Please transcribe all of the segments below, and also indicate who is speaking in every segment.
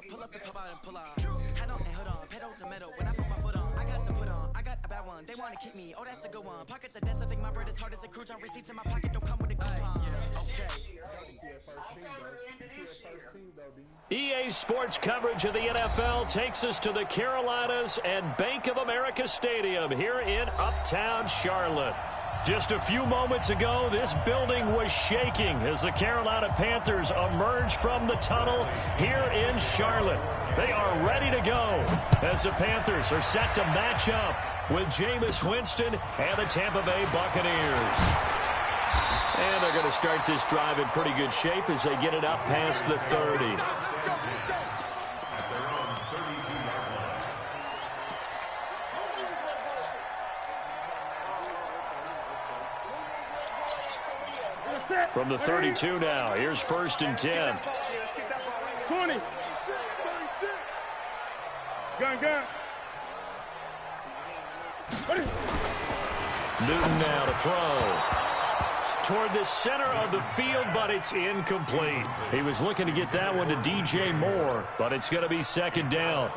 Speaker 1: Pull up the pub out and pull out. Head on and hood on, pedal to metal. When I put my foot on, I got to put on. I got a bad one, they want to keep me. Oh, that's a good one. Pockets are dense, I think my bread is hard as a crouton. Receipts in my pocket don't come with a coupon. Okay.
Speaker 2: EA Sports coverage of the NFL takes us to the Carolinas and Bank of America Stadium here in Uptown Charlotte. Just a few moments ago, this building was shaking as the Carolina Panthers emerged from the tunnel here in Charlotte. They are ready to go as the Panthers are set to match up with Jameis Winston and the Tampa Bay Buccaneers. And they're going to start this drive in pretty good shape as they get it up past the 30. From the 32 now, here's 1st and 10.
Speaker 3: 20. Gun.
Speaker 2: Newton now to throw. Toward the center of the field, but it's incomplete. He was looking to get that one to DJ Moore, but it's going to be 2nd down.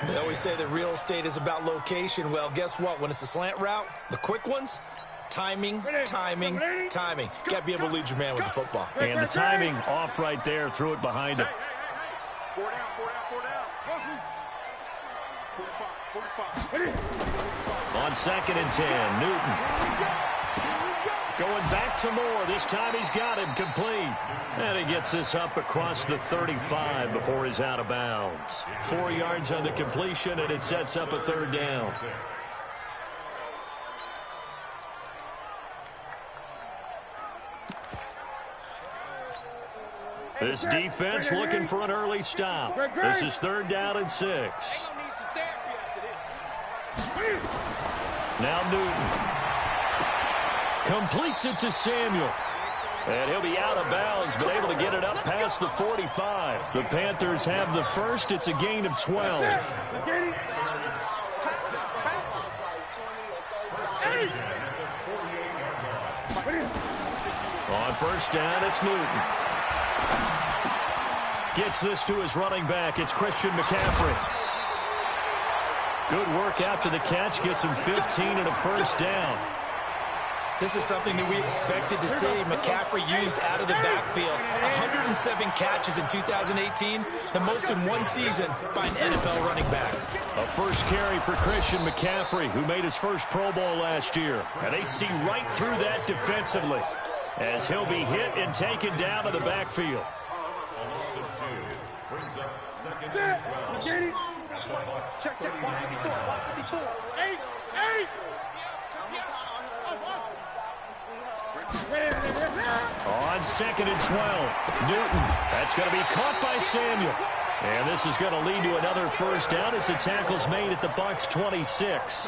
Speaker 4: They always say that real estate is about location. Well, guess what? When it's a slant route, the quick ones, timing. Got to be able to lead your man with the football.
Speaker 2: And the timing off right there, threw it behind him.
Speaker 3: 4 down. 45.
Speaker 2: On 2nd and 10, Newton. Going back to Moore. This time he's got him complete. And he gets this up across the 35 before he's out of bounds. 4 yards on the completion, and it sets up a 3rd down. This defense looking for an early stop. This is 3rd down and 6. Now Newton. Completes it to Samuel. And he'll be out of bounds, but able to get it up past the 45. The Panthers have the first. It's a gain of 12. On 1st down, it's Newton. Gets this to his running back. It's Christian McCaffrey. Good work after the catch. Gets him 15 and a 1st down.
Speaker 4: This is something that we expected to see. McCaffrey used out of the backfield. 107 catches in 2018, the most in one season by an NFL running back.
Speaker 2: A first carry for Christian McCaffrey, who made his first Pro Bowl last year. And they see right through that defensively as he'll be hit and taken down to the backfield.
Speaker 3: Check. 154. 8.
Speaker 2: On 2nd and 12, Newton. That's going to be caught by Samuel. And this is going to lead to another 1st down as the tackle's made at the Bucs' 26.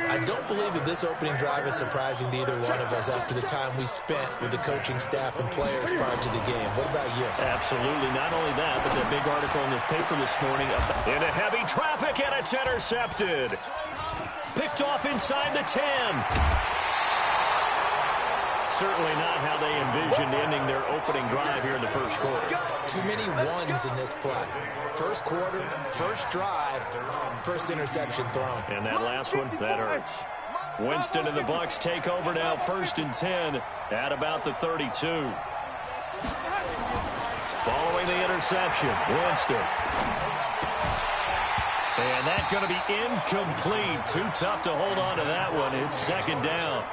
Speaker 4: I don't believe that this opening drive is surprising to either one of us after the time we spent with the coaching staff and players prior to the game. What about you?
Speaker 2: Absolutely. Not only that, but that big article in the paper this morning. Into heavy traffic, and it's intercepted. Picked off inside the 10. Certainly not how they envisioned ending their opening drive here in the 1st quarter.
Speaker 4: Too many ones in this play. 1st quarter, 1st drive, 1st interception thrown.
Speaker 2: And that last one, that hurts. Winston and the Bucs take over now, 1st and 10 at about the 32. Following the interception, Winston. And that's going to be incomplete. Too tough to hold on to that one. It's 2nd down.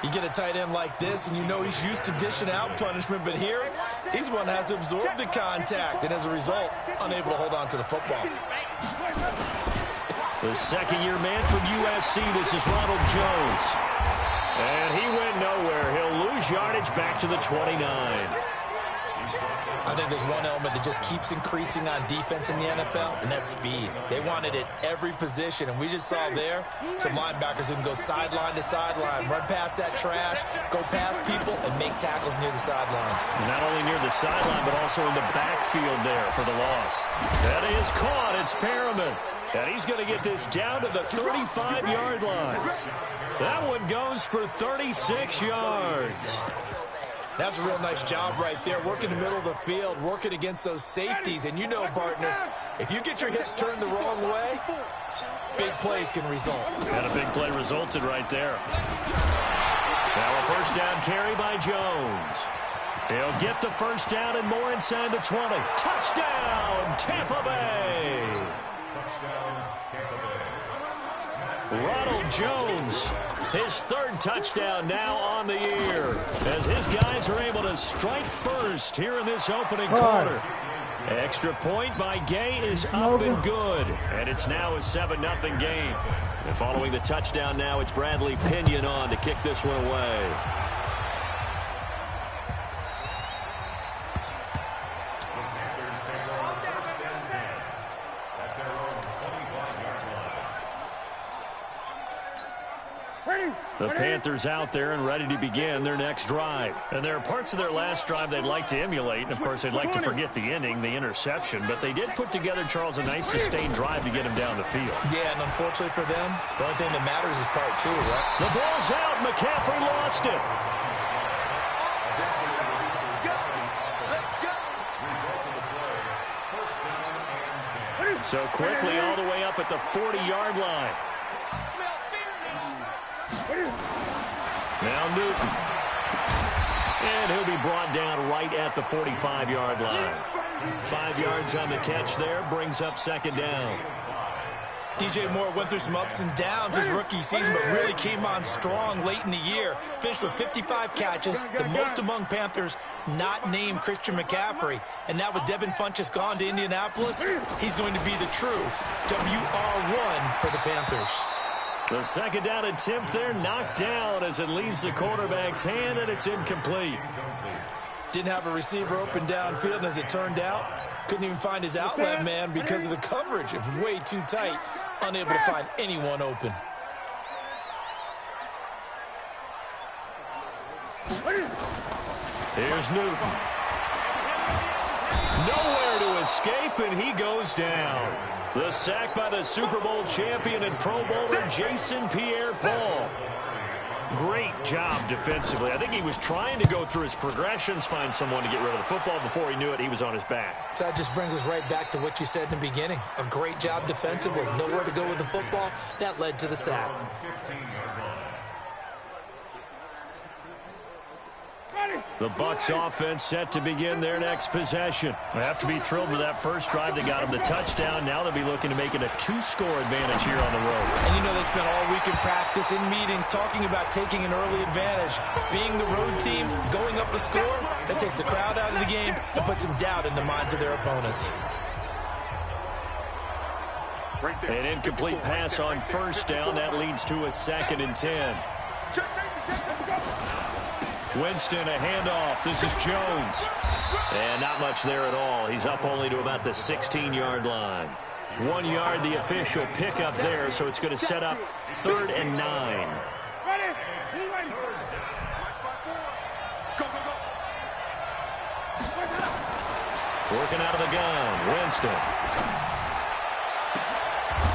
Speaker 4: You get a tight end like this, and you know he's used to dishing out punishment, but here, he's the one that has to absorb the contact, and as a result, unable to hold on to the football.
Speaker 2: The 2nd-year man from USC, this is Ronald Jones. And he went nowhere. He'll lose yardage back to the 29.
Speaker 4: I think there's one element that just keeps increasing on defense in the NFL, and that's speed. They want it at every position, and we just saw there some linebackers who can go sideline to sideline, run past that trash, go past people, and make tackles near the sidelines.
Speaker 2: Not only near the sideline, but also in the backfield there for the loss. That is caught. It's Perriman. And he's going to get this down to the 35-yard line. That one goes for 36 yards.
Speaker 4: That's a real nice job right there, working the middle of the field, working against those safeties. And you know, partner, if you get your hips turned the wrong way, big plays can result.
Speaker 2: And a big play resulted right there. Now a first down carry by Jones. He'll get the first down and more inside the 20. Touchdown, Tampa Bay! Ronald Jones, his third touchdown now on the year, as his guys are able to strike first here in this opening quarter. Extra point by Gay is up and good, and it's now a 7-0 game. And following the touchdown now, it's Bradley Pinion on to kick this one away. The Panthers out there and ready to begin their next drive. And there are parts of their last drive they'd like to emulate. And, of course, they'd like to forget the ending, the interception. But they did put together, Charles, a nice sustained drive to get him down the field.
Speaker 4: Yeah, and unfortunately for them, the only thing that matters is part 2, right?
Speaker 2: The ball's out. McCaffrey lost it. So quickly all the way up at the 40-yard line. Now Newton. And he'll be brought down right at the 45-yard line. 5 yards on the catch there, brings up second down.
Speaker 4: DJ Moore went through some ups and downs his rookie season, but really came on strong late in the year. Finished with 55 catches, the most among Panthers not named Christian McCaffrey. And now with Devin Funchess gone to Indianapolis, he's going to be the true WR1 for the Panthers.
Speaker 2: The second down attempt there knocked down as it leaves the quarterback's hand, and it's incomplete.
Speaker 4: Didn't have a receiver open downfield, and as it turned out, couldn't even find his outlet man because of the coverage. It was way too tight, unable to find anyone open.
Speaker 2: Here's Newton. Nowhere to escape, and he goes down. The sack by the Super Bowl champion and Pro Bowler Jason Pierre-Paul. Great job defensively. I think he was trying to go through his progressions, find someone to get rid of the football. Before he knew it, he was on his back.
Speaker 4: So that just brings us right back to what you said in the beginning. A great job defensively. Nowhere to go with the football. That led to the sack.
Speaker 2: The Bucs offense set to begin their next possession. They have to be thrilled with that first drive. They got them the touchdown. Now they'll be looking to make it a 2-score advantage here on the road.
Speaker 4: And you know they spent all week in practice, in meetings, talking about taking an early advantage. Being the road team, going up a score, that takes the crowd out of the game and puts some doubt in the minds of their opponents.
Speaker 2: An incomplete pass on first down. That leads to a 2nd and 10. Winston, a handoff. This is Jones. And not much there at all. He's up only to about the 16-yard line. 1 yard, the official pickup there, so it's going to set up 3rd and 9. Working out of the gun, Winston.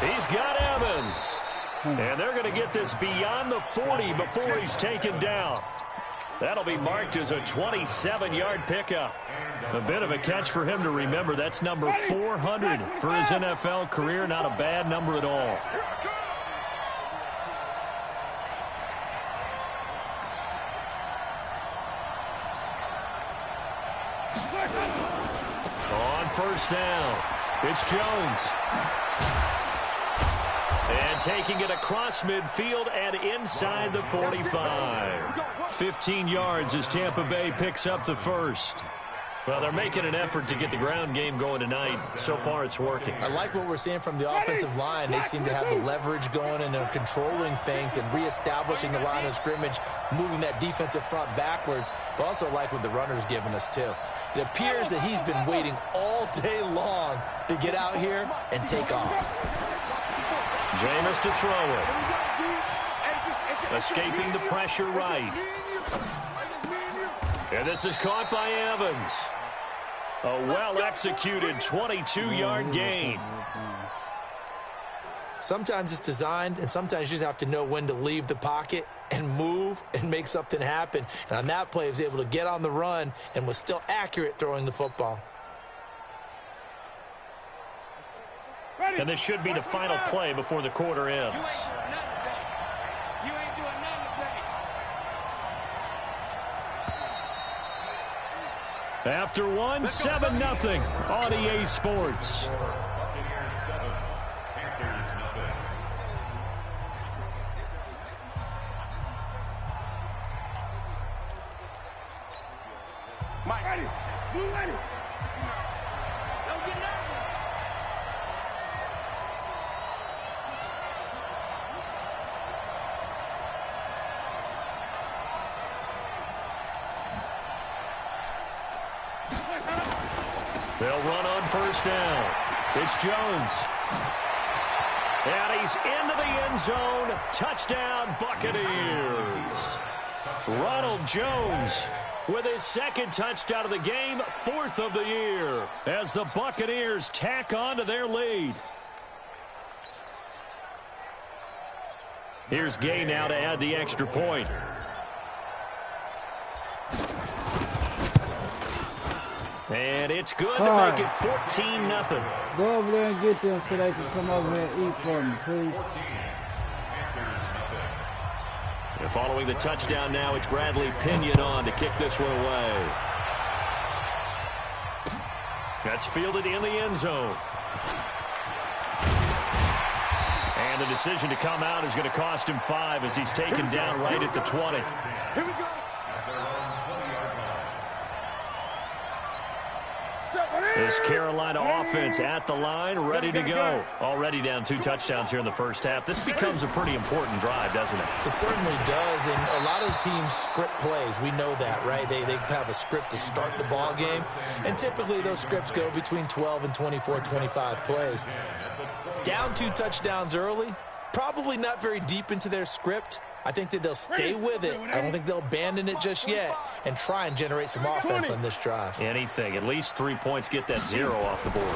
Speaker 2: He's got Evans. And they're going to get this beyond the 40 before he's taken down. That'll be marked as a 27-yard pickup. A bit of a catch for him to remember. That's number 400 for his NFL career. Not a bad number at all. On first down, it's Jones. And taking it across midfield and inside the 45. 15 yards as Tampa Bay picks up the first. Well, they're making an effort to get the ground game going tonight. So far, it's working.
Speaker 4: I like what we're seeing from the offensive line. They seem to have the leverage going, and they're controlling things and reestablishing the line of scrimmage, moving that defensive front backwards. But also like what the runner's giving us, too. It appears that he's been waiting all day long to get out here and take off.
Speaker 2: Jameis to throw it. Escaping the pressure right. And this is caught by Evans. A well-executed 22-yard gain.
Speaker 4: Sometimes it's designed, and sometimes you just have to know when to leave the pocket and move and make something happen. And on that play, he was able to get on the run and was still accurate throwing the football.
Speaker 2: And this should be the final play before the quarter ends. After one, 7-0 on EA Sports.
Speaker 3: Mike, ready. Blue ready. Don't get nervous.
Speaker 2: They'll run on first down. It's Jones. And he's into the end zone. Touchdown, Buccaneers. Ronald Jones with his second touchdown of the game, 4th of the year, as the Buccaneers tack on to their lead. Here's Gay now to add the extra point. And it's good to make it 14-0.
Speaker 5: Go over there and get them so they can come over here and eat for me, please.
Speaker 2: And following the touchdown now, it's Bradley Pinion on to kick this one away. That's fielded in the end zone. And the decision to come out is going to cost him 5 as he's taken down right at the 20.
Speaker 3: Here we go.
Speaker 2: This Carolina offense at the line, ready to go. Already down 2 touchdowns here in the first half. This becomes a pretty important drive, doesn't it?
Speaker 4: It certainly does, and a lot of the teams script plays. We know that, right? They have a script to start the ball game, and typically those scripts go between 12 and 24, 25 plays. Down 2 touchdowns early, probably not very deep into their script. I think that they'll stay with it. I don't think they'll abandon it just yet and try and generate some offense on this drive.
Speaker 2: Anything. At least 3 points, get that 0 off the board.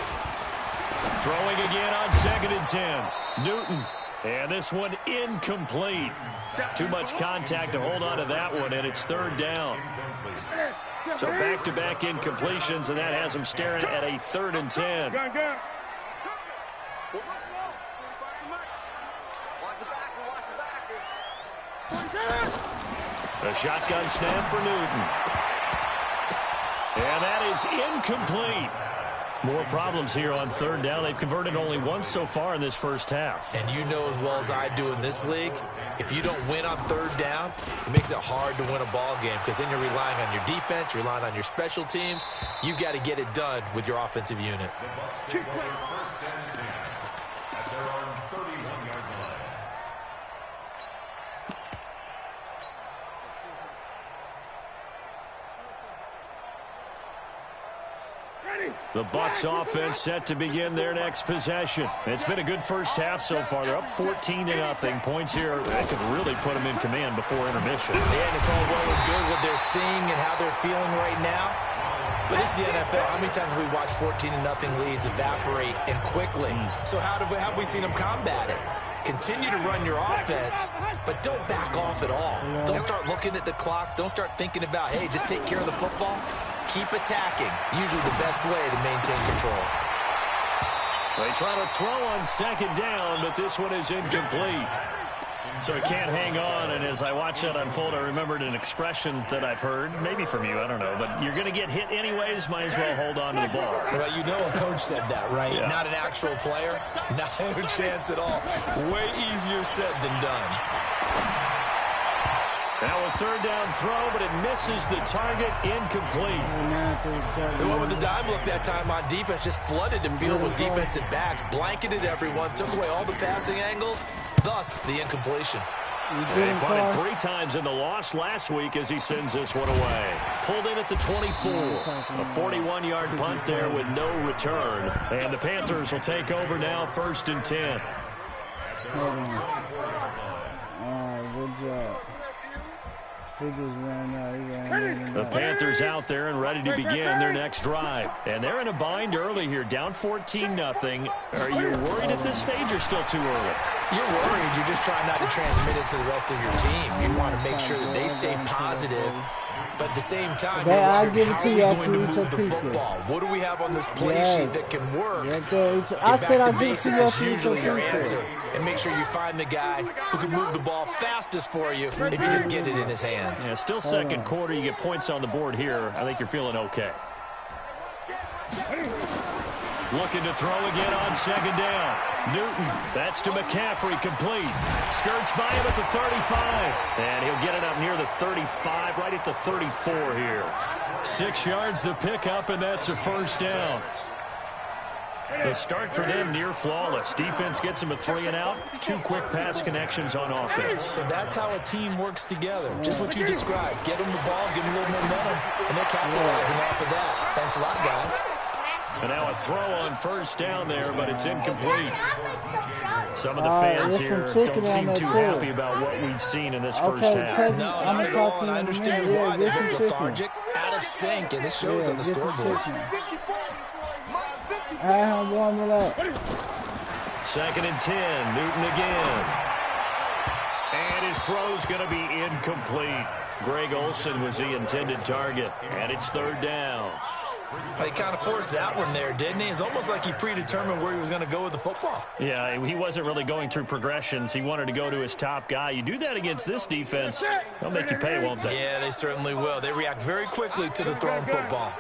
Speaker 2: Throwing again on 2nd and 10. Newton. And this one incomplete. Too much contact to hold on to that one, and it's 3rd down. So back-to-back incompletions, and that has them staring at a 3rd and 10. A shotgun snap for Newton. And that is incomplete. More problems here on 3rd down. They've converted only once so far in this first half.
Speaker 4: And you know as well as I do in this league, if you don't win on 3rd down, it makes it hard to win a ball game because then you're relying on your defense, you're relying on your special teams. You've got to get it done with your offensive unit.
Speaker 2: The Bucs offense set to begin their next possession. It's been a good first half so far. They're up 14-0. Points here that could really put them in command before intermission.
Speaker 4: And it's all well and good what they're seeing and how they're feeling right now. But it's the NFL. How many times have we watched 14-0 leads evaporate and quickly? So how have we seen them combat it? Continue to run your offense, but don't back off at all. Don't start looking at the clock. Don't start thinking about, hey, just take care of the football. Keep attacking. Usually the best way to maintain control.
Speaker 2: They try to throw on 2nd down, but this one is incomplete. So it can't hang on, and as I watch that unfold, I remembered an expression that I've heard, maybe from you, I don't know, but you're going to get hit anyways, might as well hold on to the ball.
Speaker 4: Well, you know a coach said that, right?
Speaker 2: Yeah.
Speaker 4: Not an actual player. Not a chance at all. Way easier said than done.
Speaker 2: Now a 3rd down throw, but it misses the target, incomplete.
Speaker 4: They went with the dime look that time on defense, just flooded the field with defensive backs, blanketed everyone, took away all the passing angles, thus the incompletion.
Speaker 2: He punted 3 times in the loss last week as he sends this one away. Pulled in at the 24. A 41-yard punt there with no return. And the Panthers will take over now, 1st and 10.
Speaker 5: Hold on. All right, good job. He just ran out. He ran
Speaker 2: The Panthers out there and ready to begin their next drive. And they're in a bind early here, down 14-0. Are you worried at this stage or still too early?
Speaker 4: You're worried. You're just trying not to transmit it to the rest of your team. You want to make sure that they stay positive. But at the same time, you're wondering, how are we going to move the football? What do we have on this play sheet that can work? Get back to basics is usually your answer. And make sure you find the guy who can move the ball fastest for you if you just get it in his hands.
Speaker 2: Yeah, still second quarter. You get points on the board here. I think you're feeling okay. Looking to throw again on second down. Newton, that's to McCaffrey, complete. Skirts by him at the 35. And he'll get it up near the 35, right at the 34 here. 6 yards the pickup, and that's a first down. The start for them near flawless. Defense gets them a 3 and out. 2 quick pass connections on offense.
Speaker 4: So that's how a team works together. Just what you described. Get them the ball, give them a little momentum, and they're capitalizing off of that. Thanks a lot, guys.
Speaker 2: And now a throw on first down there, but it's incomplete. Some of the fans here don't seem too happy about what we've seen in this first half.
Speaker 4: No, not at all, and I understand why. They look lethargic, out of sync, and it shows on the scoreboard.
Speaker 2: Second and 10, Newton again. And his throw's going to be incomplete. Greg Olsen was the intended target, and it's third down.
Speaker 4: He kind of forced that one there, didn't he? It's almost like he predetermined where he was going to go with the football.
Speaker 2: Yeah, he wasn't really going through progressions. He wanted to go to his top guy. You do that against this defense, they'll make you pay, won't they?
Speaker 4: Yeah, they certainly will. They react very quickly to the thrown football.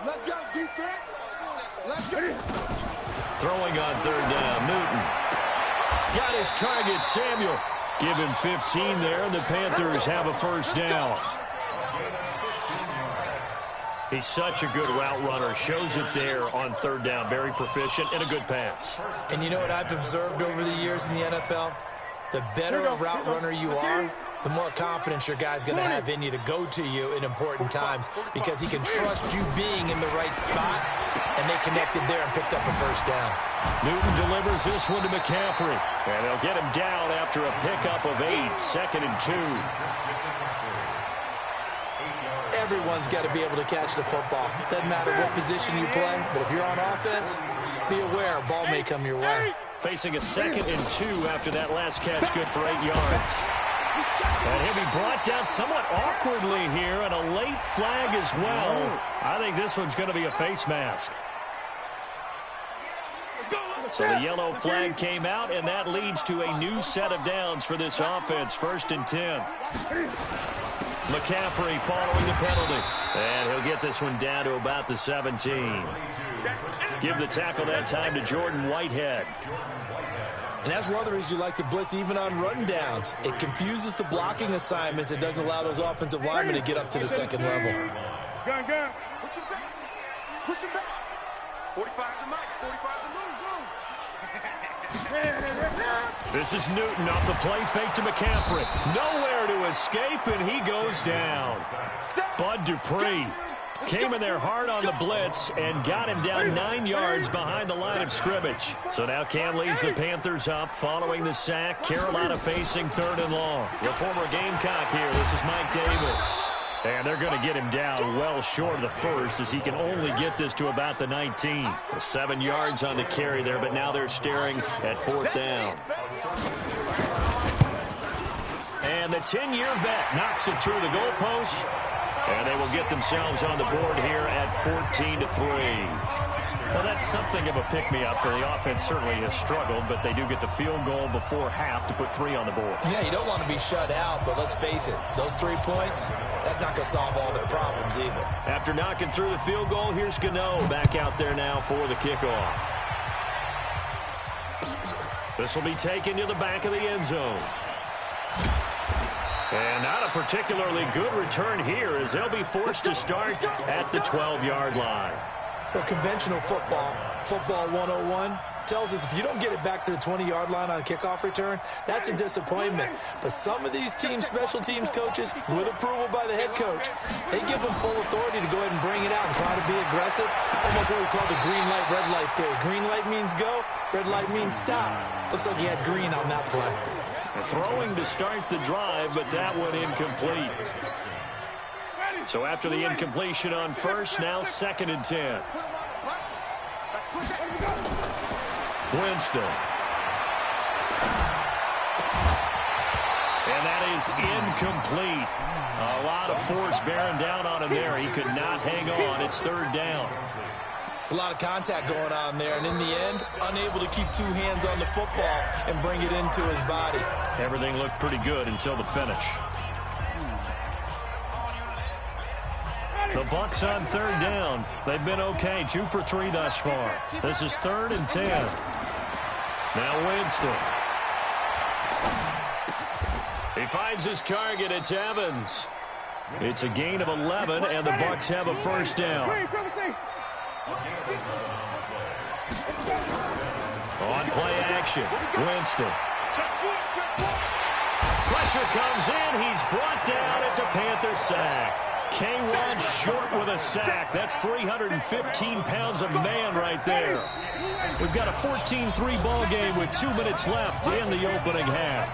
Speaker 3: Let's go, defense. Let's go.
Speaker 2: Throwing on third down, Newton. Got his target, Samuel. Give him 15 there, and the Panthers have a first down. He's such a good route runner. Shows it there on third down. Very proficient and a good pass.
Speaker 4: And you know what I've observed over the years in the NFL? The better a route runner you are, the more confidence your guy's going to have in you to go to you in important times because he can trust you being in the right spot, and they connected there and picked up a first down.
Speaker 2: Newton delivers this one to McCaffrey, and they'll get him down after a pickup of 8, second and 2.
Speaker 4: Everyone's got to be able to catch the football. Doesn't matter what position you play, but if you're on offense, be aware a ball may come your way.
Speaker 2: Facing a second and 2 after that last catch, good for 8 yards. And he'll be brought down somewhat awkwardly here, and a late flag as well. I think this one's going to be a face mask. So the yellow flag came out, and that leads to a new set of downs for this offense. First and 10. McCaffrey following the penalty. And he'll get this one down to about the 17. Give the tackle that time to Jordan Whitehead.
Speaker 4: And that's one of the reasons you like to blitz even on run downs. It confuses the blocking assignments. It doesn't allow those offensive linemen to get up to the second level.
Speaker 3: Gun. Push him back. Push him back. 45 to Mike. 45 to move.
Speaker 2: This is Newton off the play fake to McCaffrey. Nowhere to escape, and he goes down. Bud Dupree came in there hard on the blitz and got him down 9 yards behind the line of scrimmage. So now Cam leads the Panthers up following the sack. Carolina facing third and long. The former Gamecock here. This is Mike Davis. And they're going to get him down well short of the first as he can only get this to about the 19. 7 yards on the carry there, but now they're staring at fourth down. And the 10-year vet knocks it through the goalpost. And they will get themselves on the board here at 14-3. Well, that's something of a pick-me-up. The offense certainly has struggled, but they do get the field goal before half to put 3 on the board.
Speaker 4: Yeah, you don't want to be shut out, but let's face it, those 3 points, that's not going to solve all their problems either.
Speaker 2: After knocking through the field goal, here's Gano back out there now for the kickoff. This will be taken to the back of the end zone. And not a particularly good return here as they'll be forced to start at the 12-yard line.
Speaker 4: Well, conventional football 101, tells us if you don't get it back to the 20-yard line on a kickoff return, that's a disappointment. But some of these teams, special teams coaches, with approval by the head coach, they give them full authority to go ahead and bring it out and try to be aggressive. Almost what we call the green light, red light theory. Green light means go, red light means stop. Looks like he had green on that play.
Speaker 2: Throwing to start the drive, but that one incomplete. So after the incompletion on first, now 2nd and 10. Winston. And that is incomplete. A lot of force bearing down on him there. He could not hang on. It's 3rd down.
Speaker 4: It's a lot of contact going on there, and in the end, unable to keep 2 hands on the football and bring it into his body.
Speaker 2: Everything looked pretty good until the finish. The Bucs on 3rd down. They've been okay, 2 for 3 thus far. This is 3rd and 10. Now Winston. He finds his target. It's Evans. It's a gain of 11, and the Bucs have a 1st down. On play action, Winston. Pressure comes in. He's brought down. It's a Panther sack. K1 short with a sack. That's 315 pounds of man right there. We've got a 14-3 ball game with 2 minutes left in the opening half.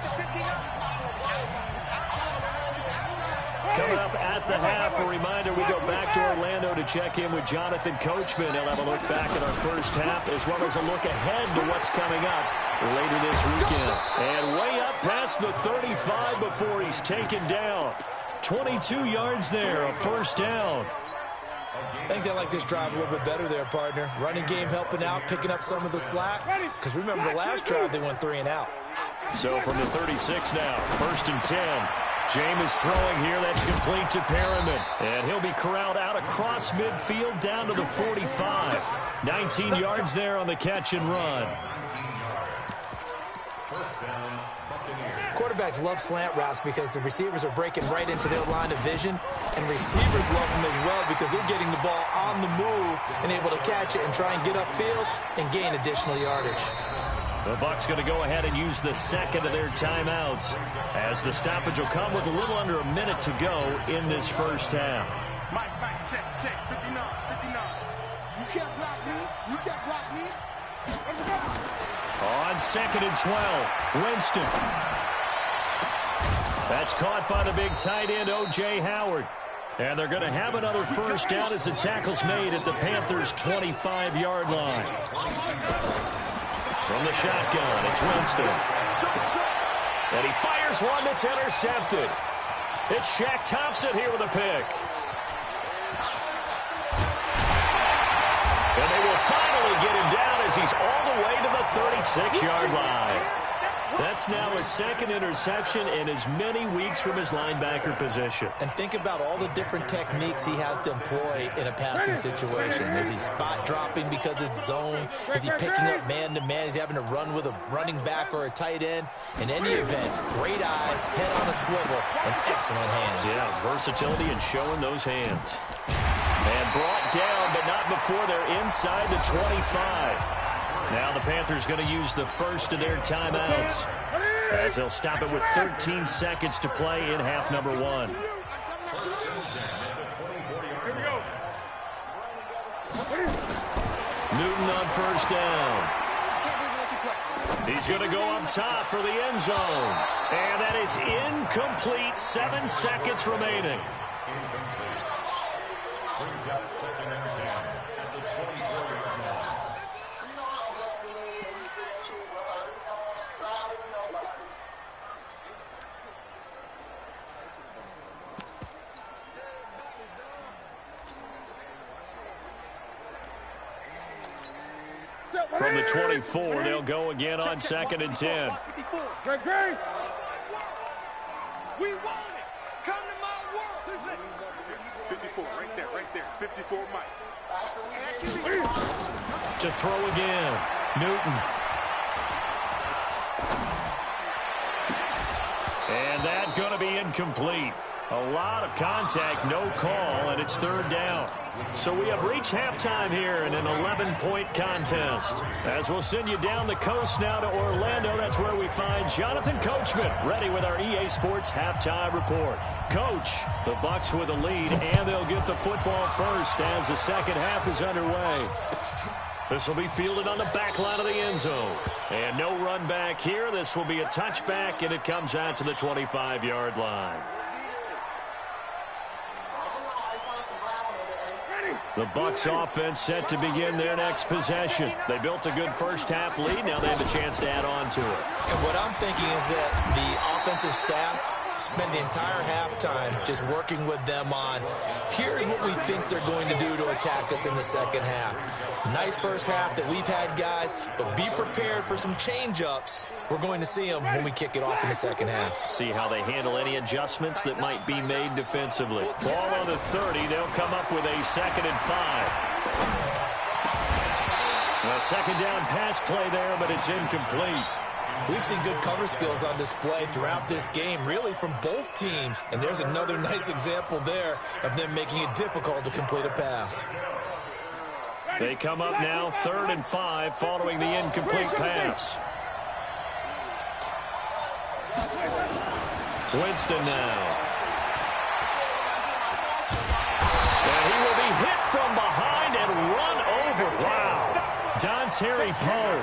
Speaker 2: Coming up at the half, a reminder, we go back to Orlando to check in with Jonathan Coachman. He'll have a look back at our first half as well as a look ahead to what's coming up later this weekend. And way up past the 35 before he's taken down. 22 yards there, a 1st down.
Speaker 4: I think they like this drive a little bit better there, partner. Running game helping out, picking up some of the slack. Because remember, the last drive they went 3 and out.
Speaker 2: So from the 36 now, 1st and 10. Jameis throwing here. That's complete to Perriman. And he'll be corralled out across midfield down to the 45. 19 yards there on the catch and run.
Speaker 4: Quarterbacks love slant routes because the receivers are breaking right into their line of vision, and receivers love them as well because they're getting the ball on the move and able to catch it and try and get upfield and gain additional yardage.
Speaker 2: The Bucs going to go ahead and use the 2nd of their timeouts as the stoppage will come with a little under a minute to go in this first half.
Speaker 3: Mike, check, 59. You can't block me. You can't block me.
Speaker 2: On 2nd and 12, Winston. That's caught by the big tight end, O.J. Howard. And they're going to have another 1st down as the tackle's made at the Panthers' 25-yard line. From the shotgun, it's Winston. And he fires one that's intercepted. It's Shaq Thompson here with a pick. And they will finally get him down as he's all the way to the 36-yard line. That's now his 2nd interception in as many weeks from his linebacker position.
Speaker 4: And think about all the different techniques he has to employ in a passing situation. Is he spot dropping because it's zone? Is he picking up man-to-man? Is he having to run with a running back or a tight end? In any event, great eyes, head on a swivel, and excellent hands.
Speaker 2: Yeah, versatility and showing those hands. And brought down, but not before they're inside the 25. Now the Panthers going to use the 1st of their timeouts as they'll stop it with 13 seconds to play in half number 1. Newton on 1st down. He's going to go up top for the end zone. And that is incomplete. 7 seconds remaining. From the 24, they'll go again on 2nd and 10.
Speaker 3: Greg. We want it. Come to my world. 54, right there. 54, Mike.
Speaker 2: To throw again, Newton. And that's going to be incomplete. A lot of contact, no call, and it's 3rd down. So we have reached halftime here in an 11-point contest. As we'll send you down the coast now to Orlando, that's where we find Jonathan Coachman, ready with our EA Sports halftime report. Coach, the Bucs with a lead, and they'll get the football first as the second half is underway. This will be fielded on the back line of the end zone. And no run back here. This will be a touchback, and it comes out to the 25-yard line. The Bucs offense set to begin their next possession. They built a good first-half lead. Now they have a chance to add on to it.
Speaker 4: And what I'm thinking is that the offensive staff spent the entire halftime just working with them on, here's what we think they're going to do to attack us in the second half. Nice first half that we've had, guys, but be prepared for some change-ups. We're going to see them when we kick it off in the second half.
Speaker 2: See how they handle any adjustments that might be made defensively. Ball on the 30. They'll come up with a 2nd and 5. A second down pass play there, but it's incomplete.
Speaker 4: We've seen good cover skills on display throughout this game, really from both teams. And there's another nice example there of them making it difficult to complete a pass.
Speaker 2: They come up now 3rd and 5 following the incomplete pass. Winston now. And he will be hit from behind and run over. Wow. Dontari Poe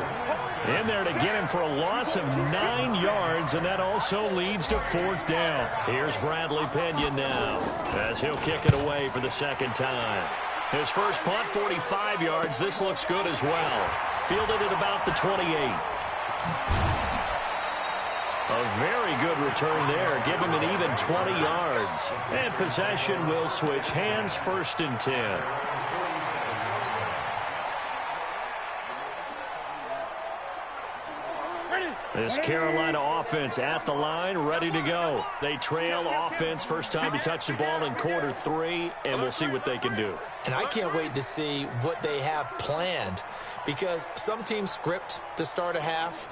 Speaker 2: in there to get him for a loss of 9 yards, and that also leads to 4th down. Here's Bradley Pena now as he'll kick it away for the second time. His first punt, 45 yards. This looks good as well. Fielded at about the 28. A very good return there. Give him an even 20 yards. And possession will switch hands, 1st and 10. This Carolina offense at the line, ready to go. They trail offense, first time to touch the ball in quarter 3, and we'll see what they can do.
Speaker 4: And I can't wait to see what they have planned, because some teams script to start a half.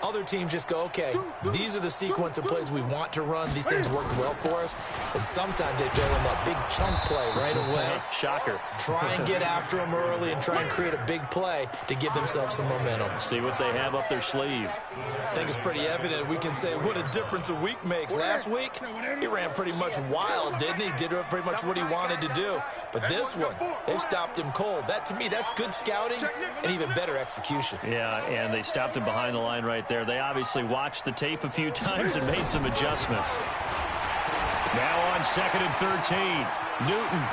Speaker 4: Other teams just go, okay, these are the sequence of plays we want to run. These things worked well for us. And sometimes they throw in that big chunk play right away.
Speaker 2: Shocker.
Speaker 4: Try and get after them early and try and create a big play to give themselves some momentum.
Speaker 2: See what they have up their sleeve.
Speaker 4: I think it's pretty evident. We can say what a difference a week makes. Last week, he ran pretty much wild, didn't he? Did pretty much what he wanted to do. But this one, they've stopped him cold. That, to me, that's good scouting and even better execution.
Speaker 2: Yeah, and they stopped him behind the line right there. They obviously watched the tape a few times and made some adjustments. Now on 2nd and 13, Newton.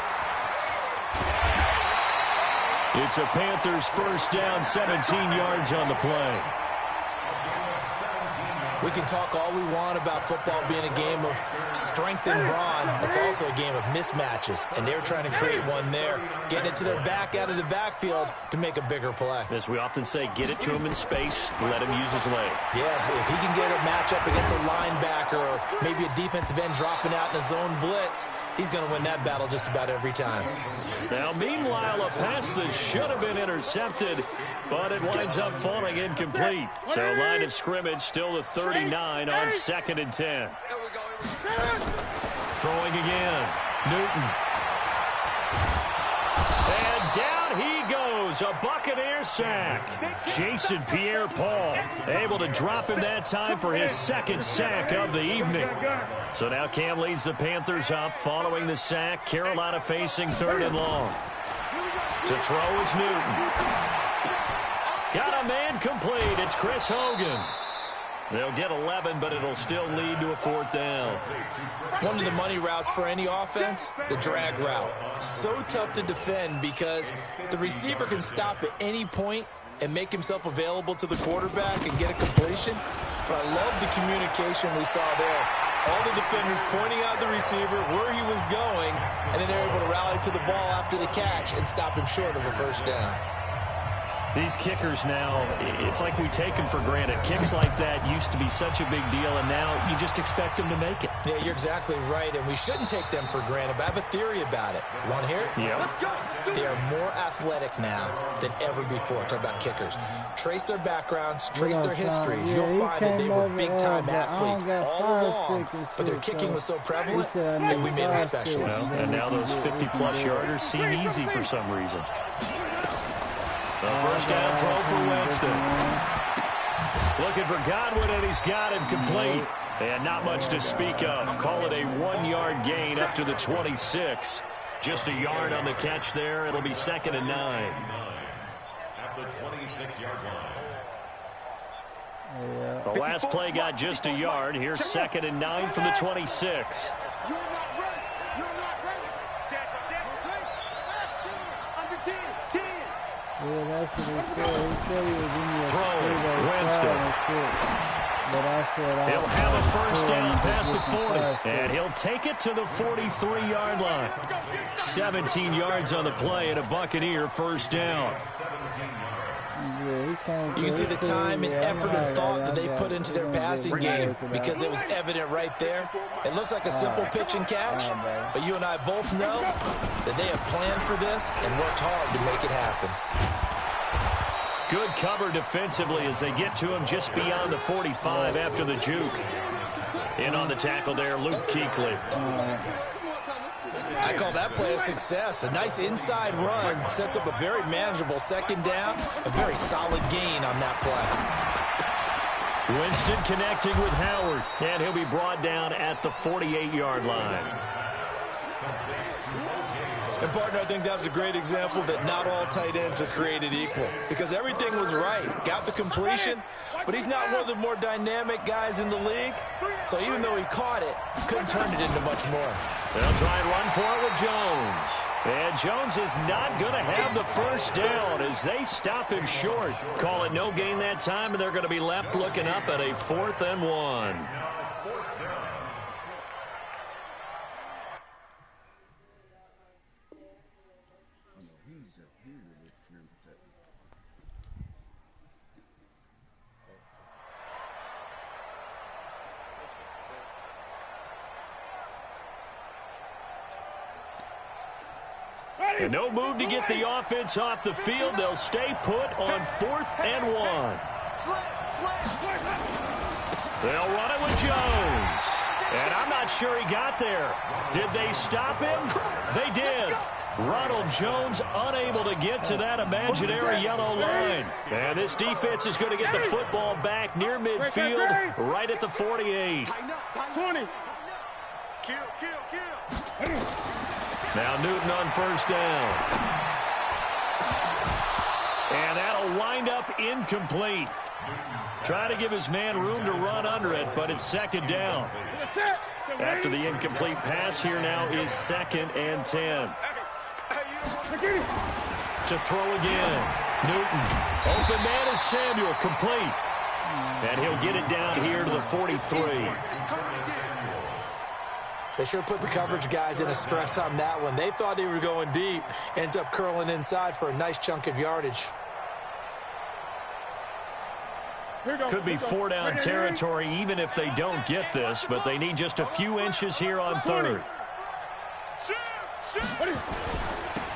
Speaker 2: It's a Panthers first down, 17 yards on the play.
Speaker 4: We can talk all we want about football being a game of strength and brawn. It's also a game of mismatches, and they're trying to create one there, getting it to their back out of the backfield to make a bigger play.
Speaker 2: As we often say, get it to him in space, let him use his leg.
Speaker 4: Yeah, if he can get a matchup against a linebacker or maybe a defensive end dropping out in a zone blitz, he's going to win that battle just about every time.
Speaker 2: Now, meanwhile, a pass that should have been intercepted, but it winds up falling incomplete. So line of scrimmage still the 39 on 2nd and 10. Throwing again. Newton. And down he goes. A Buccaneer sack. Jason Pierre-Paul able to drop him that time for his 2nd sack of the evening. So now Cam leads the Panthers up following the sack. Carolina facing 3rd and long. To throw is Newton. Got a man complete. It's Chris Hogan. They'll get 11, but it'll still lead to a 4th down.
Speaker 4: One of the money routes for any offense, the drag route. So tough to defend because the receiver can stop at any point and make himself available to the quarterback and get a completion. But I love the communication we saw there. All the defenders pointing out the receiver, where he was going, and then they're able to rally to the ball after the catch and stop him short of a 1st down.
Speaker 2: These kickers now, it's like we take them for granted. Kicks like that used to be such a big deal, and now you just expect them to make it.
Speaker 4: Yeah, you're exactly right, and we shouldn't take them for granted, but I have a theory about it. You want to hear it?
Speaker 2: Yeah.
Speaker 4: They are more athletic now than ever before. Talk about kickers. Trace their backgrounds, trace their histories. You'll find that they were big-time athletes all along, but their kicking was so prevalent that we made them specialists.
Speaker 2: Well, and now those 50-plus yarders seem easy for some reason. The first down throw for Winston. Looking for Godwin, and he's got him complete. And not much to speak of. Call it a 1-yard gain up to the 26. Just a yard on the catch there. It'll be 2nd and 9.
Speaker 3: At the 26-yard line.
Speaker 2: The last play got just a yard. Here's 2nd and 9 from the 26.
Speaker 5: Yeah, that's what he said. He said he was in the
Speaker 2: Throw, Winston.
Speaker 5: But I said
Speaker 2: he'll have a first down past the 40, and he'll take it to the 43-yard line. 17 yards on the play and a Buccaneer first down.
Speaker 5: You
Speaker 4: can see the time and effort and thought that they put into their passing game because it was evident right there. It looks like a simple pitch and catch, but you and I both know that they have planned for this and worked hard to make it happen.
Speaker 2: Good cover defensively as they get to him just beyond the 45 after the juke. In on the tackle there, Luke Kuechly.
Speaker 4: I call that play a success. A nice inside run sets up a very manageable second down. A very solid gain on that play.
Speaker 2: Winston connecting with Howard, and he'll be brought down at the 48-yard line.
Speaker 4: And, partner, I think that's a great example that not all tight ends are created equal because everything was right. Got the completion, but he's not one of the more dynamic guys in the league. So even though he caught it, couldn't turn it into much more.
Speaker 2: They'll try and run for it with Jones. And Jones is not going to have the first down as they stop him short. Call it no gain that time, and they're going to be left looking up at a 4th and 1. And no move to get the offense off the field. They'll stay put on 4th and 1. They'll run it with Jones. And I'm not sure he got there. Did they stop him? They did. Ronald Jones unable to get to that imaginary yellow line. And this defense is going to get the football back near midfield, right at the 48.
Speaker 3: 20. Kill.
Speaker 2: Now Newton on first down. And that'll wind up incomplete. Trying to give his man room to run under it, but it's 2nd down. After the incomplete pass, here now is 2nd and 10. To throw again. Newton. Open man is Samuel. Complete. And he'll get it down here to the 43.
Speaker 4: They sure put the coverage guys in a stress on that one. They thought they were going deep. Ends up curling inside for a nice chunk of yardage.
Speaker 2: Could be 4-down territory even if they don't get this, but they need just a few inches here on 3rd.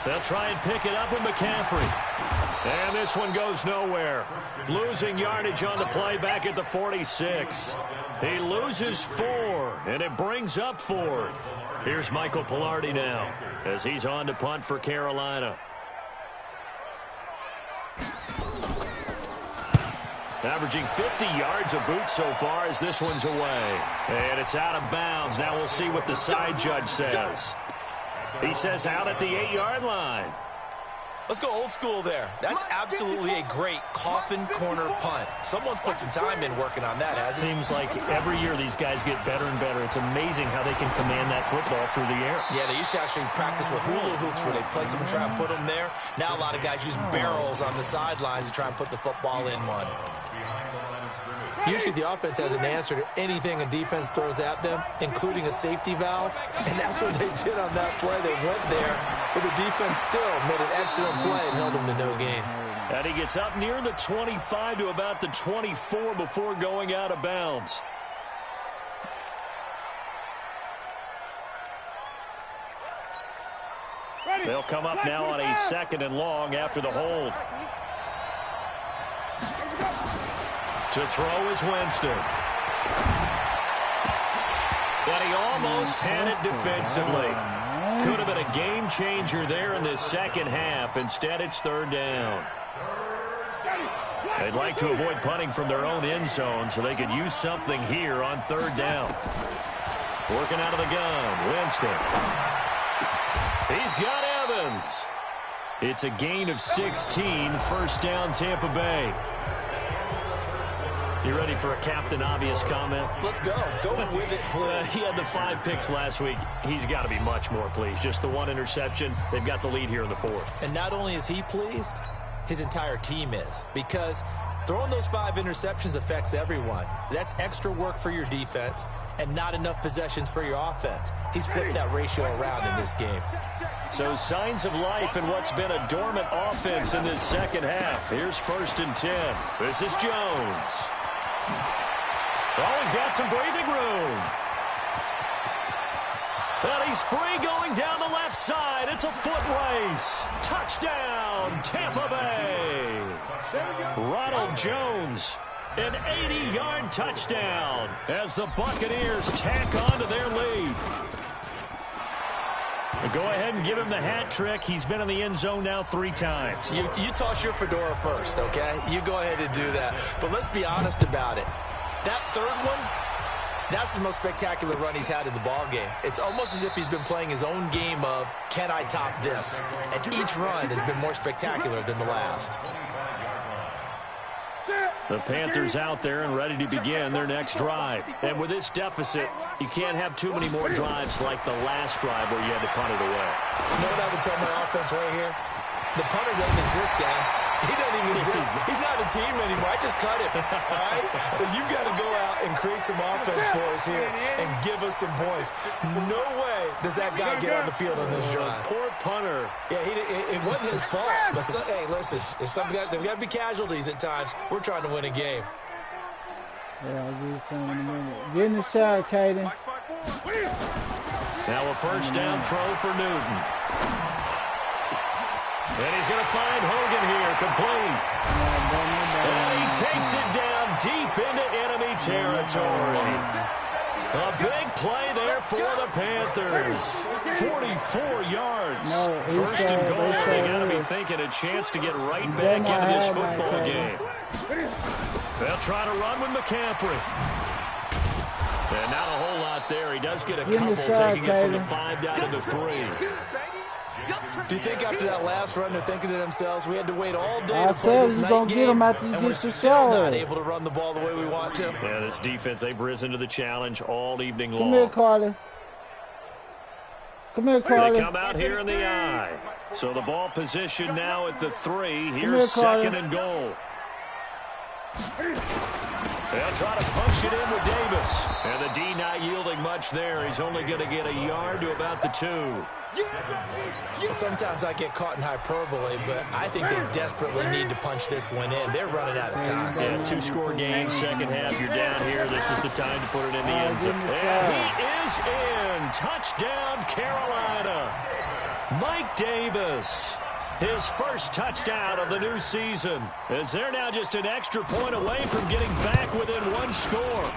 Speaker 2: They'll try and pick it up with McCaffrey. And this one goes nowhere. Losing yardage on the play back at the 46. He loses 4, and it brings up 4th. Here's Michael Pilardi now as he's on to punt for Carolina. Averaging 50 yards a boot so far as this one's away. And it's out of bounds. Now we'll see what the side judge says. He says out at the 8-yard line.
Speaker 4: Let's go old school there. That's absolutely a great coffin corner punt. Someone's put some time in working on that, hasn't it?
Speaker 2: Seems like every year these guys get better and better. It's amazing how they can command that football through the air.
Speaker 4: Yeah, they used to actually practice with hula hoops where they place them and try and put them there. Now a lot of guys use barrels on the sidelines to try and put the football in one. Usually the offense has an answer to anything a defense throws at them, including a safety valve. And that's what they did on that play. They went there, but the defense still made an excellent play and held them to no gain.
Speaker 2: And he gets up near the 25 to about the 24 before going out of bounds. They'll come up now on a 2nd and long after the hold. To throw is Winston. But he almost had it defensively. Could have been a game changer there in this second half. Instead, it's 3rd down. They'd like to avoid punting from their own end zone so they could use something here on 3rd down. Working out of the gun, Winston. He's got Evans. It's a gain of 16, 1st down Tampa Bay. You ready for a Captain Obvious comment?
Speaker 4: Let's go. Go with it, please.
Speaker 2: He had the 5 picks last week. He's got to be much more pleased. Just the 1 interception. They've got the lead here in the 4th.
Speaker 4: And not only is he pleased, his entire team is, because throwing those 5 interceptions affects everyone. That's extra work for your defense and not enough possessions for your offense. He's flipped that ratio around in this game.
Speaker 2: So signs of life in what's been a dormant offense in this second half. Here's 1st and 10. This is Jones. Oh, he's got some breathing room. And he's free going down the left side. It's a foot race. Touchdown, Tampa Bay. Ronald Jones, an 80-yard touchdown as the Buccaneers tack on to their lead. Go ahead and give him the hat trick. He's been in the end zone now 3 times.
Speaker 4: You toss your fedora first, okay? You go ahead and do that. But let's be honest about it. That third one, that's the most spectacular run he's had in the ballgame. It's almost as if he's been playing his own game of, can I top this? And each run has been more spectacular than the last.
Speaker 2: The Panthers out there and ready to begin their next drive. And with this deficit, you can't have too many more drives like the last drive where you had to punt it away.
Speaker 4: You know what I would tell my offense right here? The punter doesn't exist, guys. He doesn't even exist. He's not a team anymore. I just cut him, all right? So you've got to go out and create some offense for us here and give us some points. No way does that guy get on the field on this drive.
Speaker 2: Poor punter.
Speaker 4: Yeah, it wasn't his fault. But hey, listen, there's got to be casualties at times. We're trying to win a game.
Speaker 5: Yeah, I'll give you some in a minute. Get in the shot, Caden.
Speaker 2: Now a first down throw for Newton. And he's going to find Hogan here, complete. And he takes it down deep into enemy territory. A big play there for the Panthers. 44 yards. First and goal. They got to be thinking a chance to get right back into this football game. They'll try to run with McCaffrey. And not a whole lot there. He does get a couple, taking it from the 5 down to the 3.
Speaker 4: Do you think after that last run they're thinking to themselves, we had to wait all day to play this night game, and we're still not able to run the ball the way we want to?
Speaker 2: Yeah, this defense, they've risen to the challenge all evening long.
Speaker 5: Come here, Carter. Come here, Carter.
Speaker 2: They come out here in the eye. So the ball position now at the 3. Here's 2nd and goal. They'll try to punch it in with Davis. And the D not yielding much there. He's only going to get a yard to about the 2.
Speaker 4: Sometimes I get caught in hyperbole, but I think they desperately need to punch this one in. They're running out of time.
Speaker 2: Yeah, 2-score game, second half. You're down here. This is the time to put it in the end zone. And he is in. Touchdown, Carolina. Mike Davis. His first touchdown of the new season, as they're now just an extra point away from getting back within 1 score.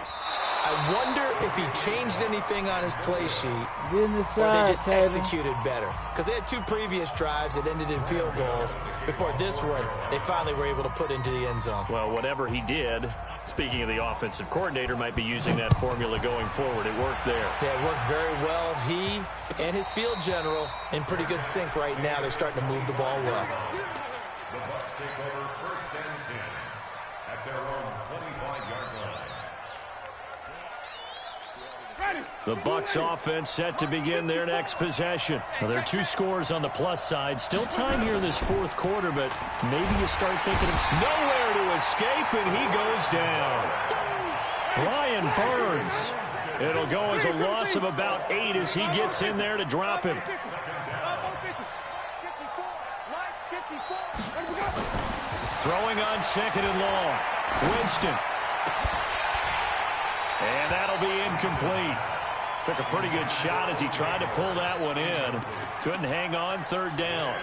Speaker 4: I wonder if he changed anything on his play sheet or
Speaker 5: they
Speaker 4: just executed better. Because they had 2 previous drives that ended in field goals. Before this one, they finally were able to put into the end zone.
Speaker 2: Well, whatever he did, speaking of the offensive coordinator, might be using that formula going forward. It worked there.
Speaker 4: Yeah, it works very well. He and his field general in pretty good sync right now. They're starting to move the ball well.
Speaker 6: The Bucs take over 1st and 10 at their own 25-yard line.
Speaker 2: The Bucs offense set to begin their next possession. Now, there are 2 scores on the plus side. Still time here in this 4th quarter, but maybe you start thinking of nowhere to escape, and he goes down. Brian Burns. It'll go as a loss of about 8 as he gets in there to drop him. Throwing on 2nd and long. Winston. And that'll be incomplete. Took a pretty good shot as he tried to pull that one in. Couldn't hang on, 3rd down.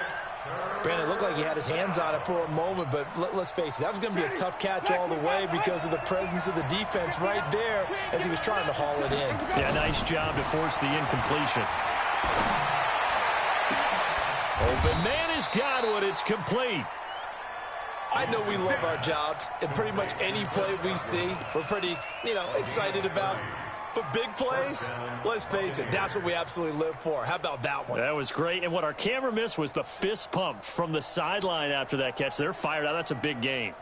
Speaker 4: Brandon, it looked like he had his hands on it for a moment, but let's face it, that was going to be a tough catch all the way because of the presence of the defense right there as he was trying to haul it in.
Speaker 2: Yeah, nice job to force the incompletion. Open man has got one. It's complete.
Speaker 4: I know we love our jobs, and pretty much any play we see, we're pretty, excited about. But big plays, let's face it, that's what we absolutely live for. How about that one?
Speaker 2: That was great. And what our camera missed was the fist pump from the sideline after that catch. They're fired out. That's a big gain.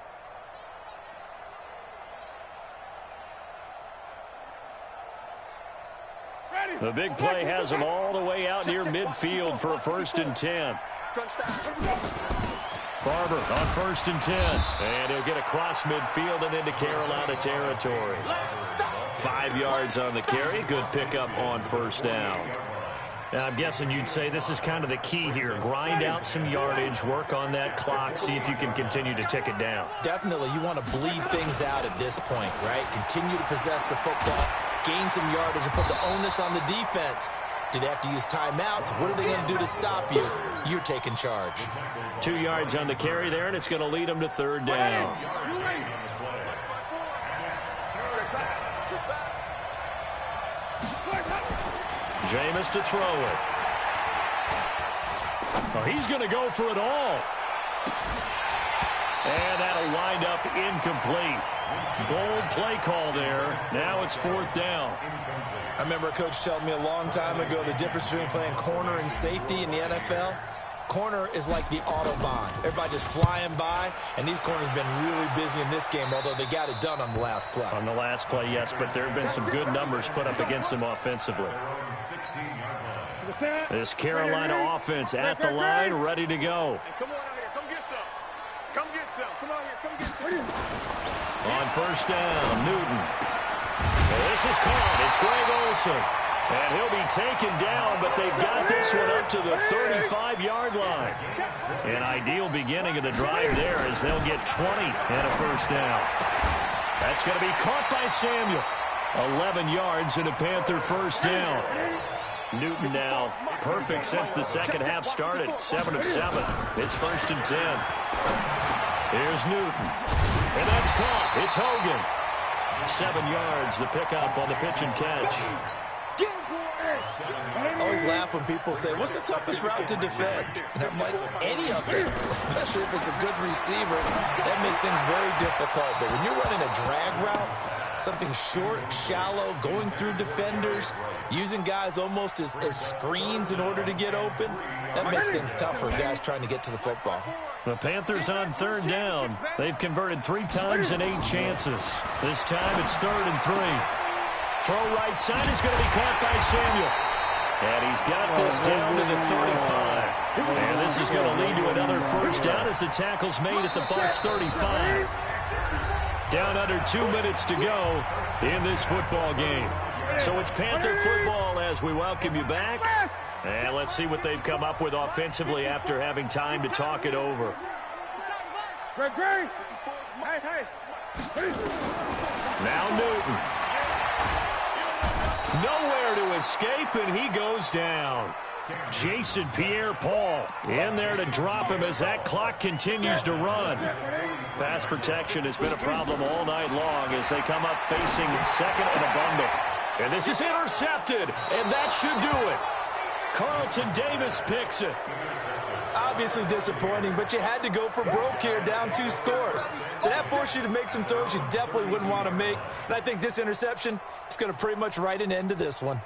Speaker 2: The big play has them all the way out near midfield for a 1st and 10. Barber on 1st and 10. And he'll get across midfield and into Carolina territory. 5 yards on the carry. Good pickup on 1st down. Now, I'm guessing you'd say this is kind of the key here. Grind out some yardage, work on that clock, see if you can continue to tick it down.
Speaker 4: Definitely, you want to bleed things out at this point, right? Continue to possess the football, gain some yardage, and put the onus on the defense. Do they have to use timeouts? What are they going to do to stop you? You're taking charge.
Speaker 2: 2 yards on the carry there, and it's going to lead them to 3rd down. Jameis to throw it. Oh, he's going to go for it all. And that'll wind up incomplete. Bold play call there. Now it's 4th down.
Speaker 4: I remember a coach telling me a long time ago the difference between playing corner and safety in the NFL. Corner is like the Autobahn. Everybody just flying by, and these corners have been really busy in this game, although they got it done on the last play.
Speaker 2: On the last play, yes, but there have been some good numbers put up against them offensively. This Carolina offense at the line, ready to go.
Speaker 3: Come on out here. Come get some. Come get some. Come out here. Come get some.
Speaker 2: On 1st down, Newton. This is caught. It's Greg Olsen. And he'll be taken down, but they've got this one up to the 35-yard line. An ideal beginning of the drive there as they'll get 20 and a 1st down. That's going to be caught by Samuel. 11 yards and a Panther 1st down. Newton now perfect since the second half started. 7 of 7. It's 1st and 10. Here's Newton. And that's caught. It's Hogan. 7 yards, the pickup on the pitch and catch.
Speaker 4: I always laugh when people say, what's the toughest route to defend? And I'm like, any of them, especially if it's a good receiver, that makes things very difficult. But when you're running a drag route, something short, shallow, going through defenders, using guys almost as screens in order to get open, that makes things tough for guys trying to get to the football.
Speaker 2: The Panthers on 3rd down. They've converted 3 times in 8 chances. This time it's 3rd and 3. Throw right side is going to be caught by Samuel. And he's got this down to the 35. And this is going to lead to another 1st down as the tackle's made at the Bucs 35. Down under 2 minutes to go in this football game. So it's Panther football as we welcome you back. And let's see what they've come up with offensively after having time to talk it over. Now Newton. Nowhere to escape, and he goes down. Jason Pierre-Paul in there to drop him as that clock continues to run. Pass protection has been a problem all night long as they come up facing 2nd and a bundle. And this is intercepted, and that should do it. Carlton Davis picks it.
Speaker 4: Obviously disappointing, but you had to go for broke here, down 2 scores. So that forced you to make some throws you definitely wouldn't want to make. And I think this interception is going to pretty much write an end to this one.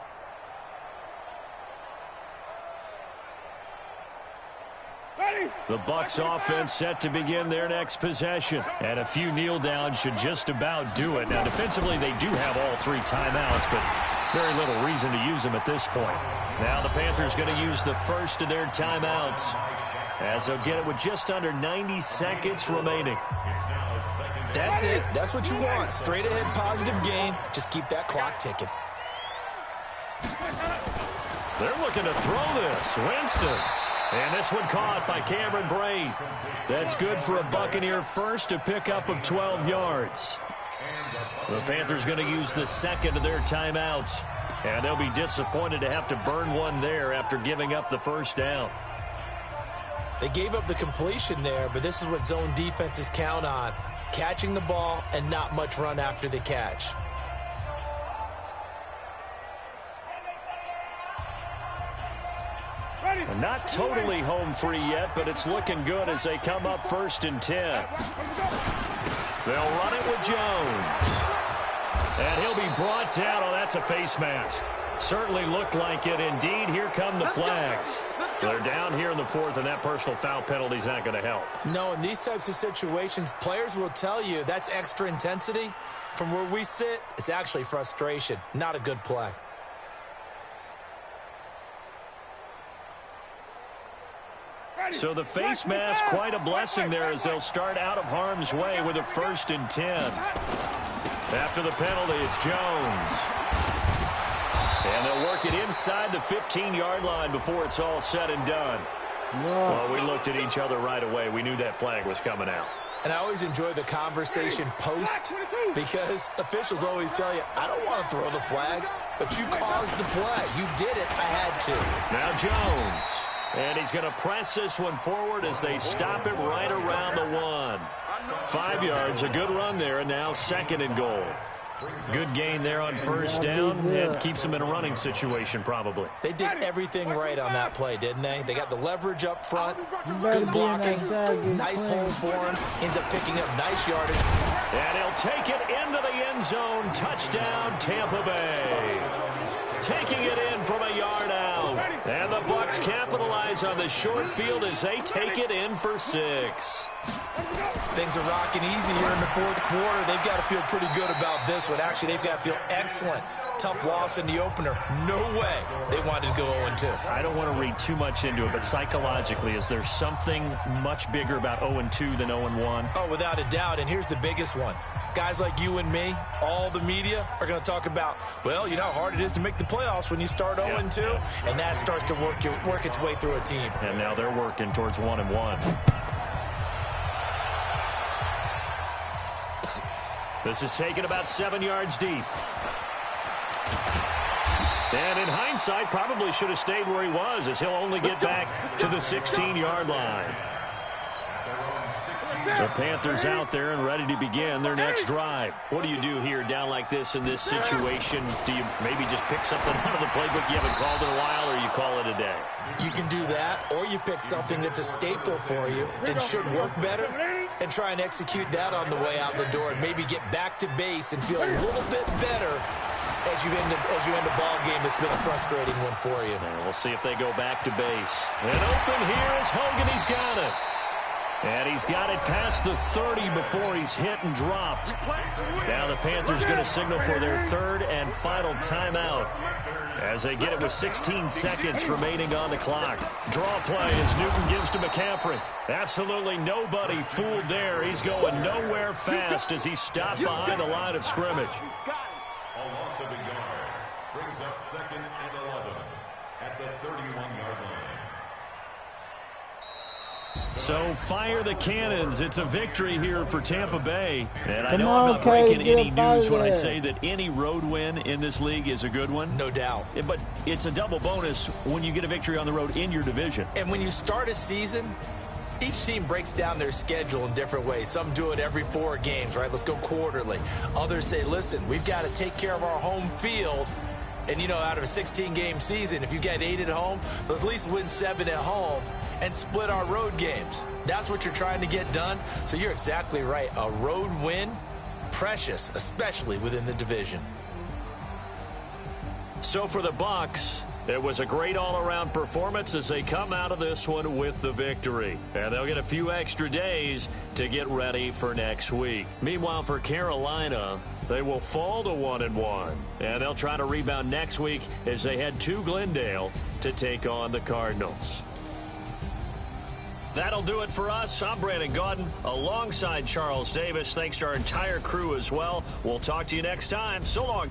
Speaker 2: The Bucs offense set to begin their next possession. And a few kneel downs should just about do it. Now, defensively, they do have all 3 timeouts, but very little reason to use them at this point. Now the Panthers going to use the first of their timeouts as they'll get it with just under 90 seconds remaining.
Speaker 4: That's it. That's what you want. Straight ahead positive gain. Just keep that clock ticking.
Speaker 2: They're looking to throw this. Winston. And this one caught by Cameron Braid. That's good for a Buccaneer first, a pickup of 12 yards. The Panthers going to use the second of their timeouts. And they'll be disappointed to have to burn one there after giving up the 1st down.
Speaker 4: They gave up the completion there, but this is what zone defenses count on. Catching the ball and not much run after the catch.
Speaker 2: And not totally home free yet, but it's looking good as they come up 1st and 10. They'll run it with Jones. And he'll be brought down. Oh, that's a face mask. Certainly looked like it. Indeed, here come the flags. They're down here in the 4th, and that personal foul penalty is not going to help.
Speaker 4: No, in these types of situations, players will tell you that's extra intensity. From where we sit, it's actually frustration. Not a good play.
Speaker 2: So the face mask, quite a blessing there as they'll start out of harm's way with a 1st and 10. After the penalty, it's Jones. And they'll work it inside the 15-yard line before it's all said and done. Well, we looked at each other right away. We knew that flag was coming out.
Speaker 4: And I always enjoy the conversation post because officials always tell you, I don't want to throw the flag, but you caused the play. You did it. I had to.
Speaker 2: Now Jones. And he's going to press this one forward as they stop it right around the 1. 5 yards, a good run there, and now 2nd and goal. Good gain there on 1st down and keeps them in a running situation probably.
Speaker 4: They did everything right on that play, didn't they? They got the leverage up front, good blocking, nice hold for him, ends up picking up nice yardage.
Speaker 2: And he'll take it into the end zone. Touchdown, Tampa Bay. Taking it in from a yard out. And the Bucs capitalize on the short field as they take it in for 6.
Speaker 4: Things are rocking easy here in the 4th quarter. They've got to feel pretty good about this one. Actually, they've got to feel excellent. Tough loss in the opener. No way they wanted to go 0-2.
Speaker 2: I don't want to read too much into it, but psychologically, is there something much bigger about 0-2 than 0-1?
Speaker 4: Oh, without a doubt, and here's the biggest one. Guys like you and me, all the media, are going to talk about, well, you know how hard it is to make the playoffs when you start 0-2, and that starts to work its way through a team.
Speaker 2: And now they're working towards 1-1. This is taken about 7 yards deep. And in hindsight, probably should have stayed where he was as he'll only get back to the 16-yard line. The Panthers out there and ready to begin their next drive. What do you do here down like this in this situation? Do you maybe just pick something out of the playbook you haven't called in a while, or you call it a day?
Speaker 4: You can do that, or you pick something that's a staple for you and should work better and try and execute that on the way out the door and maybe get back to base and feel a little bit better as you end a ball game that's been a frustrating one for you.
Speaker 2: And we'll see if they go back to base. And open here is Hogan. He's got it. And he's got it past the 30 before he's hit and dropped. Now the Panthers going to signal for their 3rd and final timeout as they get it with 16 seconds remaining on the clock. Draw play as Newton gives to McCaffrey. Absolutely nobody fooled there. He's going nowhere fast as he's stopped behind the line of scrimmage.
Speaker 6: A loss of a yard brings up 2nd and 11 at the 31-yard line.
Speaker 2: So fire the cannons. It's a victory here for Tampa Bay. And I know
Speaker 5: on,
Speaker 2: I'm not breaking any news when I say that any road win in this league is a good one.
Speaker 4: No doubt.
Speaker 2: But it's a double bonus when you get a victory on the road in your division.
Speaker 4: And when you start a season, each team breaks down their schedule in different ways. Some do it every 4 games, right? Let's go quarterly. Others say, listen, we've got to take care of our home field. And, you know, out of a 16-game season, if you get 8 at home, let's at least win 7 at home and split our road games. That's what you're trying to get done. So you're exactly right. A road win, precious, especially within the division.
Speaker 2: So for the Bucs, it was a great all-around performance as they come out of this one with the victory. And they'll get a few extra days to get ready for next week. Meanwhile, for Carolina, they will fall to 1-1. And they'll try to rebound next week as they head to Glendale to take on the Cardinals. That'll do it for us. I'm Brandon Gaudin alongside Charles Davis. Thanks to our entire crew as well. We'll talk to you next time. So long.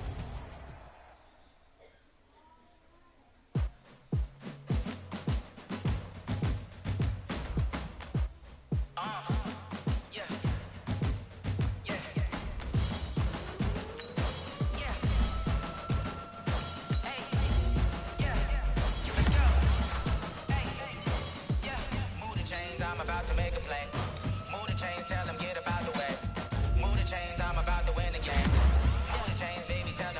Speaker 7: I'm about to make a play. Move the chains, tell them get about the way. Move the chains, I'm about to win the game. Move the chains, baby, tell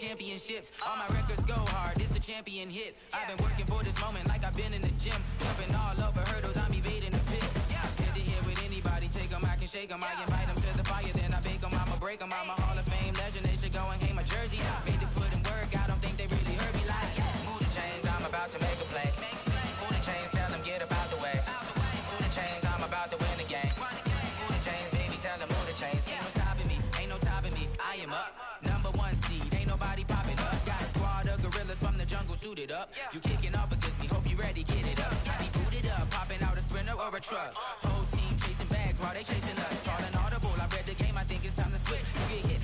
Speaker 7: championships. All my records go hard, it's a champion hit. I've been working for this moment like I've been in the gym. Jumping all over hurdles, I'm evading the pit. Head to head with anybody, take them, I can shake them. I invite them to the fire, then I bake them, I'ma break them. I'm a Hall of Fame legend, they should go and hang my jersey. Made to put in work, I don't think they really heard me like, move the chains, I'm about to make a play. Move the chains, tell them get up out the way. Move the chains, I'm about to win the game. Move the chains, baby, tell them move the chains. Ain't no stopping me, ain't no topping me. I am up, #1 seed, ain't nobody popping up. Got a squad of gorillas from the jungle suited up. You kicking off against me, hope you ready, get it up. I be booted up, popping out a Sprinter or a truck. Whole team chasing bags while they chasing us. Calling audible, I read the game, I think it's time to switch. You get hit